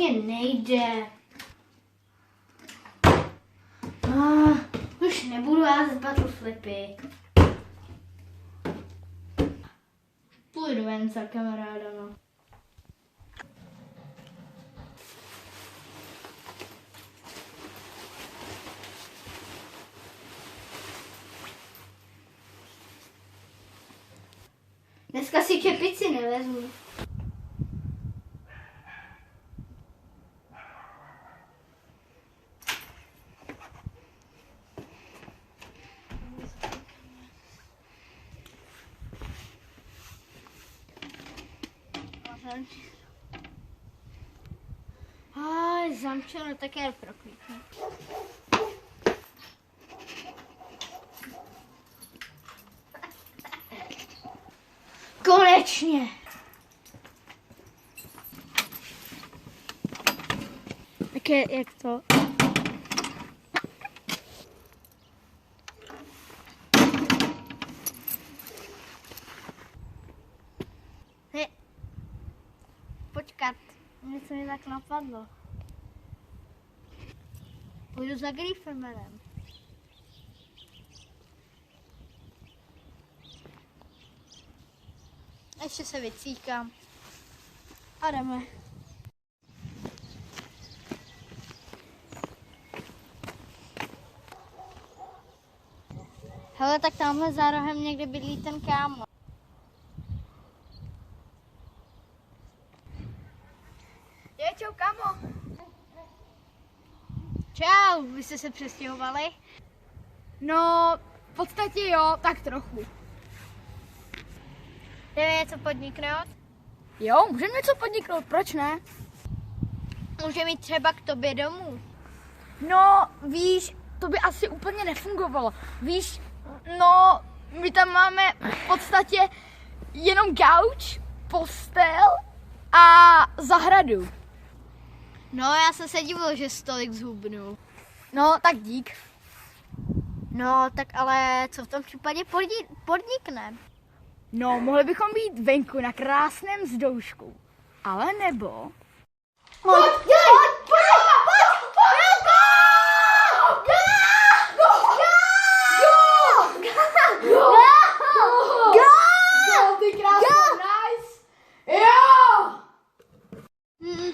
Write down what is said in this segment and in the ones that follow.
hrozně nejde. Už nebudu házet battle flipy. Půjdu ven za kamarádama. Dneska si čepici nevezmu. Zamčeno, tak já proklíknu. Konečně! Tak jak to? Hej, počkat, něco mi tak napadlo. Půjdu za Gryffiндorem. Ještě se vycíkám. A jdeme. Hele, tak tamhle za rohem někde bydlí ten kámo. Čau, kámo. Čau, vy jste se přestěhovali? No, v podstatě jo, tak trochu. Jdeme něco podniknout? Jo, můžeme něco podniknout, proč ne? Můžeme jít třeba k tobě domů. No, víš, to by asi úplně nefungovalo. Víš, no, my tam máme v podstatě jenom gauč, postel a zahradu. No, já jsem se divil, že stolik zhubnul. No, tak dík. No, tak ale co v tom případě podnikneme? No, mohli bychom být venku na krásném zdoušku. Ale nebo...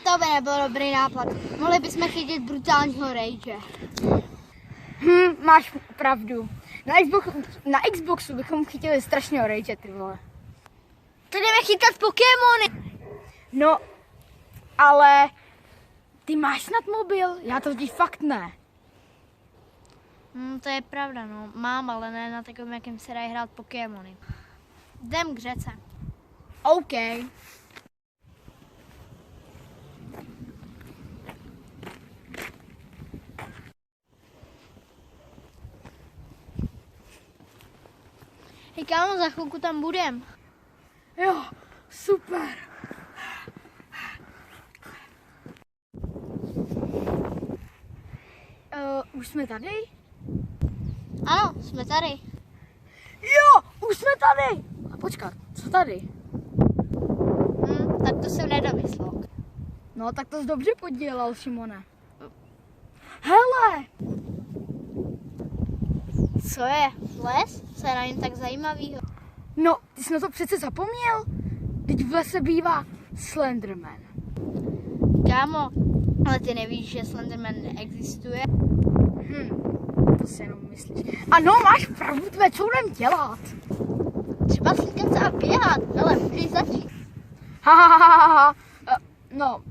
To by nebyl dobrý nápad. Mohli bychom chytit brutálního rage. Máš pravdu. Na Xboxu bychom chytili strašného rage, ty vole. To jdeme chytat Pokémony. No, ale ty máš snad mobil? Já to totiž fakt ne. To je pravda, no. Mám, ale ne na takovém, jakým se dají hrát Pokémony. Jdem k řece. OK. Hej kámo, za chvilku tam budem. Jo, super. Už jsme tady? Ano, jsme tady. Jo, už jsme tady. A počkat, co tady? Tak to jsem nedomyslel. No, tak to jsi dobře podělal, Šimone. Hele! Co je? Les? Co je na něm tak zajímavýho? No, ty jsi na to přece zapomněl? Teď v lese bývá Slenderman. Kámo, ale ty nevíš, že Slenderman neexistuje? To si jenom myslíš. Ano, máš pravdu, tvé, co budem dělat? Třeba slíkat se a běhat, ale můžeš začít. No,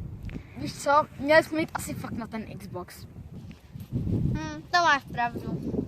víš co, měli jsme jít asi fakt na ten Xbox. To máš pravdu.